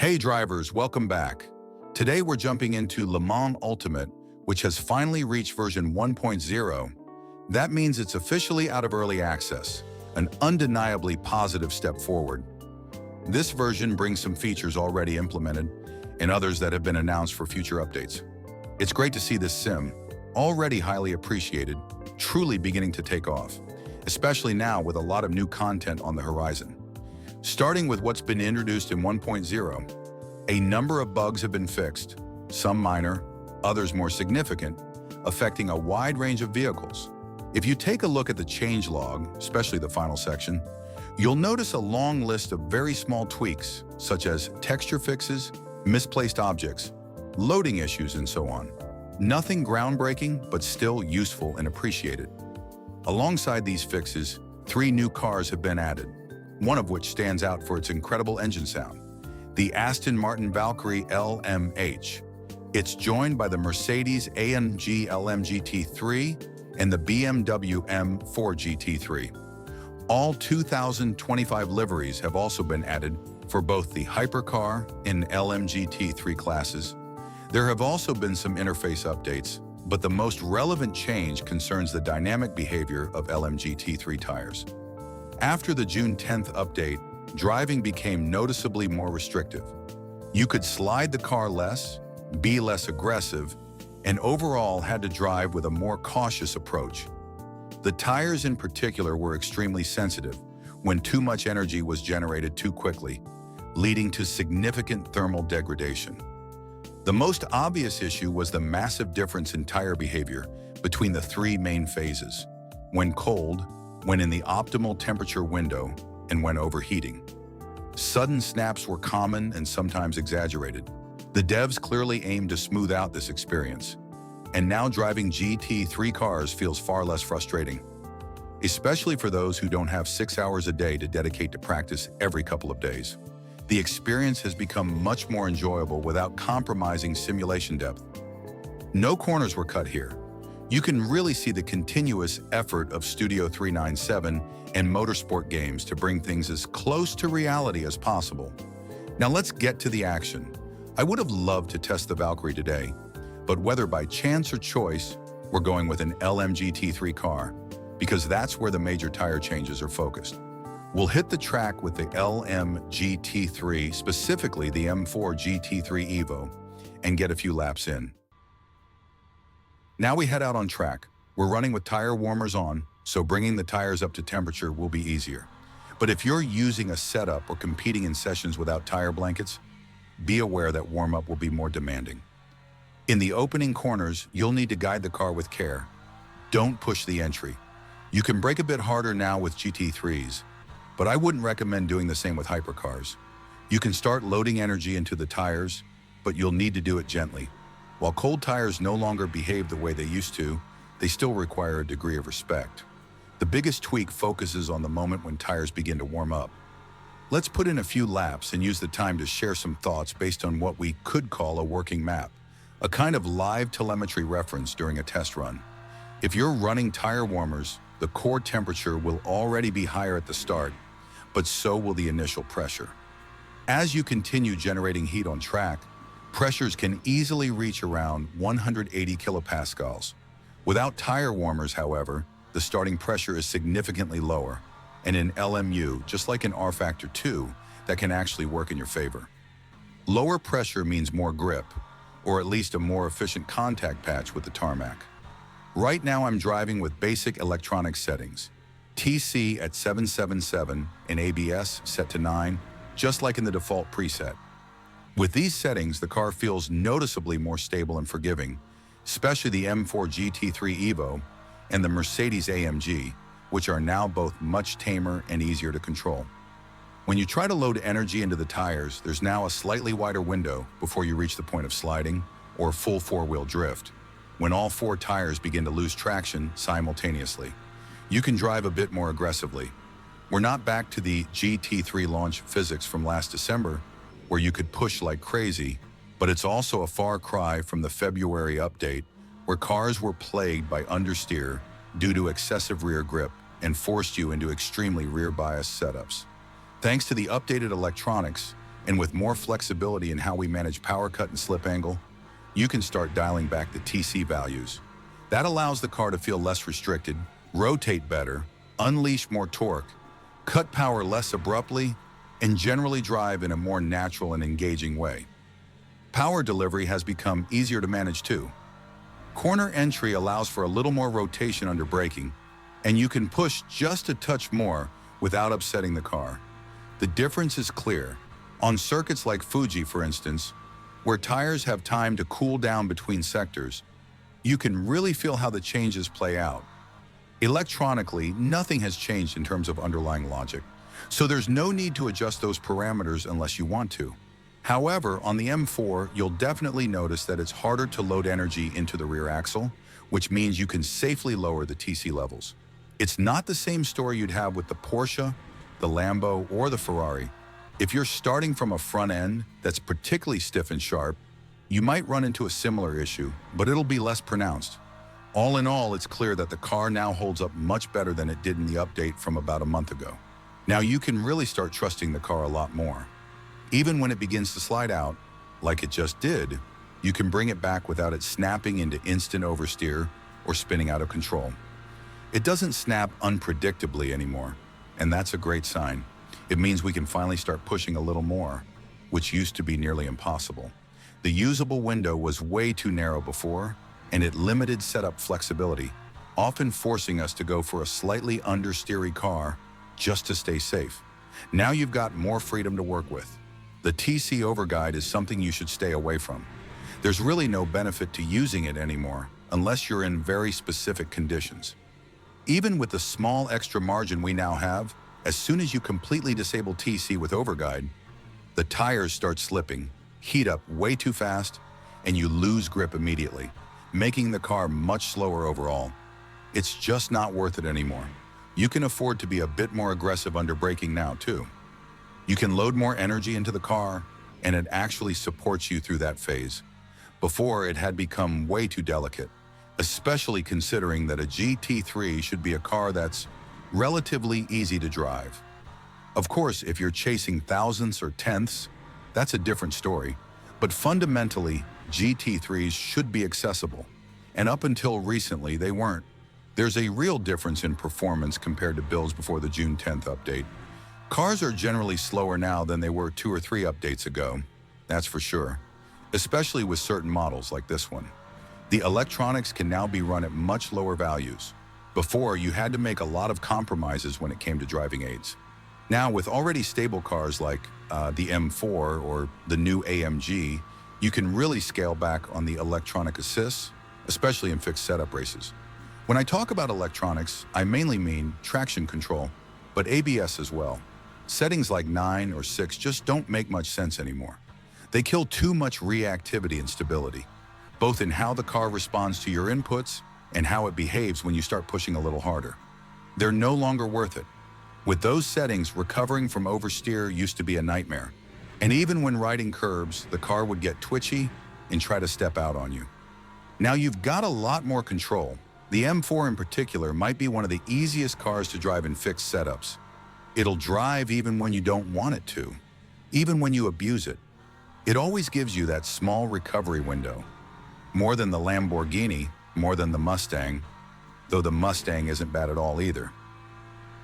Hey drivers, welcome back. Today we're jumping into Le Mans Ultimate, which has finally reached version 1.0. That means it's officially out of early access, an undeniably positive step forward. This version brings some features already implemented and others that have been announced for future updates. It's great to see this sim, already highly appreciated, truly beginning to take off, especially now with a lot of new content on the horizon. Starting with what's been introduced in 1.0, a number of bugs have been fixed, some minor, others more significant, affecting a wide range of vehicles. If you take a look at the changelog, especially the final section, you'll notice a long list of very small tweaks, such as texture fixes, misplaced objects, loading issues, and so on. Nothing groundbreaking, but still useful and appreciated. Alongside these fixes, 3 new cars have been added, one of which stands out for its incredible engine sound, the Aston Martin Valkyrie LMH. It's joined by the Mercedes-AMG LM GT3 and the BMW M4 GT3. All 2025 liveries have also been added for both the hypercar and LM GT3 classes. There have also been some interface updates, but the most relevant change concerns the dynamic behavior of LM GT3 tires. After the June 10th update, driving became noticeably more restrictive. You could slide the car less, be less aggressive, and overall had to drive with a more cautious approach. The tires in particular were extremely sensitive when too much energy was generated too quickly, leading to significant thermal degradation. The most obvious issue was the massive difference in tire behavior between the 3 main phases: when cold, when in the optimal temperature window, and when overheating. Sudden snaps were common and sometimes exaggerated. The devs clearly aimed to smooth out this experience, and now driving GT3 cars feels far less frustrating, especially for those who don't have 6 hours a day to dedicate to practice every couple of days. The experience has become much more enjoyable without compromising simulation depth. No corners were cut here. You can really see the continuous effort of Studio 397 and motorsport games to bring things as close to reality as possible. Now let's get to the action. I would have loved to test the Valkyrie today, but whether by chance or choice, we're going with an LM GT3 car, because that's where the major tire changes are focused. We'll hit the track with the LM GT3, specifically the M4 GT3 Evo, and get a few laps in. Now we head out on track. We're running with tire warmers on, so bringing the tires up to temperature will be easier. But if you're using a setup or competing in sessions without tire blankets, be aware that warm-up will be more demanding. In the opening corners, you'll need to guide the car with care. Don't push the entry. You can brake a bit harder now with GT3s, but I wouldn't recommend doing the same with hypercars. You can start loading energy into the tires, but you'll need to do it gently. While cold tires no longer behave the way they used to, they still require a degree of respect. The biggest tweak focuses on the moment when tires begin to warm up. Let's put in a few laps and use the time to share some thoughts based on what we could call a working map, a kind of live telemetry reference during a test run. If you're running tire warmers, the core temperature will already be higher at the start, but so will the initial pressure. As you continue generating heat on track, pressures can easily reach around 180 kilopascals. Without tire warmers, however, the starting pressure is significantly lower, and in LMU, just like in R Factor 2, that can actually work in your favor. Lower pressure means more grip, or at least a more efficient contact patch with the tarmac. Right now I'm driving with basic electronic settings, TC at 777 and ABS set to 9, just like in the default preset. With these settings, the car feels noticeably more stable and forgiving, especially the M4 GT3 Evo and the Mercedes-AMG, which are now both much tamer and easier to control. When you try to load energy into the tires, there's now a slightly wider window before you reach the point of sliding or full 4-wheel drift, when all 4 tires begin to lose traction simultaneously. You can drive a bit more aggressively. We're not back to the GT3 launch physics from last December, where you could push like crazy, but it's also a far cry from the February update, where cars were plagued by understeer due to excessive rear grip and forced you into extremely rear-biased setups. Thanks to the updated electronics And with more flexibility in how we manage power cut and slip angle, you can start dialing back the TC values. That allows the car to feel less restricted, rotate better, unleash more torque, cut power less abruptly, and generally drive in a more natural and engaging way. Power delivery has become easier to manage too. Corner entry allows for a little more rotation under braking, and you can push just a touch more without upsetting the car. The difference is clear. On circuits like Fuji, for instance, where tires have time to cool down between sectors, you can really feel how the changes play out. Electronically, nothing has changed in terms of underlying logic, so there's no need to adjust those parameters unless you want to. However, on the M4, you'll definitely notice that it's harder to load energy into the rear axle, which means you can safely lower the TC levels. It's not the same story you'd have with the Porsche, the Lambo, or the Ferrari. If you're starting from a front end that's particularly stiff and sharp, you might run into a similar issue, but it'll be less pronounced. All in all, it's clear that the car now holds up much better than it did in the update from about a month ago. Now you can really start trusting the car a lot more. Even when it begins to slide out, like it just did, you can bring it back without it snapping into instant oversteer or spinning out of control. It doesn't snap unpredictably anymore, and that's a great sign. It means we can finally start pushing a little more, which used to be nearly impossible. The usable window was way too narrow before, and it limited setup flexibility, often forcing us to go for a slightly understeery car just to stay safe. Now you've got more freedom to work with. The TC overguide is something you should stay away from. There's really no benefit to using it anymore unless you're in very specific conditions. Even with the small extra margin we now have, as soon as you completely disable TC with overguide, the tires start slipping, heat up way too fast, and you lose grip immediately, making the car much slower overall. It's just not worth it anymore. You can afford to be a bit more aggressive under braking now too. You can load more energy into the car, and it actually supports you through that phase. Before, it had become way too delicate, especially considering that a GT3 should be a car that's relatively easy to drive. Of course, if you're chasing thousandths or tenths, that's a different story. But fundamentally, GT3s should be accessible, and up until recently, they weren't. There's a real difference in performance compared to builds before the June 10th update. Cars are generally slower now than they were 2 or 3 updates ago, that's for sure, especially with certain models like this one. The electronics can now be run at much lower values. Before, you had to make a lot of compromises when it came to driving aids. Now, with already stable cars like the M4 or the new AMG, you can really scale back on the electronic assists, especially in fixed setup races. When I talk about electronics, I mainly mean traction control, but ABS as well. Settings like 9 or 6 just don't make much sense anymore. They kill too much reactivity and stability, both in how the car responds to your inputs and how it behaves when you start pushing a little harder. They're no longer worth it. With those settings, recovering from oversteer used to be a nightmare. And even when riding curbs, the car would get twitchy and try to step out on you. Now you've got a lot more control. The M4 in particular might be one of the easiest cars to drive in fixed setups. It'll drive even when you don't want it to, even when you abuse it. It always gives you that small recovery window. More than the Lamborghini, more than the Mustang, though the Mustang isn't bad at all either.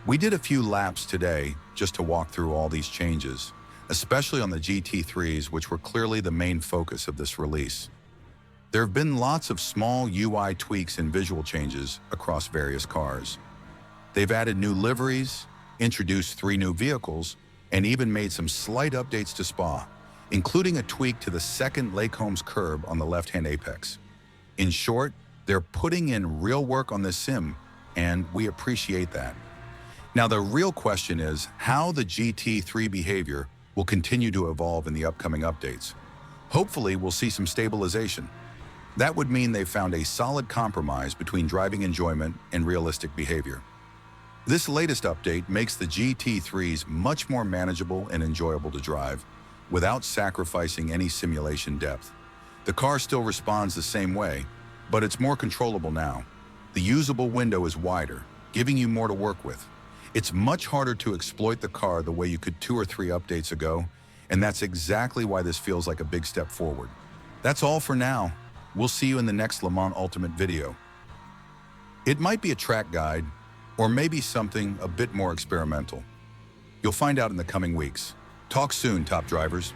We did a few laps today just to walk through all these changes, especially on the GT3s, which were clearly the main focus of this release. There have been lots of small UI tweaks and visual changes across various cars. They've added new liveries, introduced 3 new vehicles, and even made some slight updates to Spa, including a tweak to the second Lake Holmes curb on the left-hand apex. In short, they're putting in real work on this sim, and we appreciate that. Now, the real question is how the GT3 behavior will continue to evolve in the upcoming updates. Hopefully, we'll see some stabilization. That would mean they've found a solid compromise between driving enjoyment and realistic behavior. This latest update makes the GT3s much more manageable and enjoyable to drive without sacrificing any simulation depth. The car still responds the same way, but it's more controllable now. The usable window is wider, giving you more to work with. It's much harder to exploit the car the way you could 2 or 3 updates ago, And that's exactly why this feels like a big step forward. That's all for now. We'll see you in the next Le Mans Ultimate video. It might be a track guide, or maybe something a bit more experimental. You'll find out in the coming weeks. Talk soon, top drivers.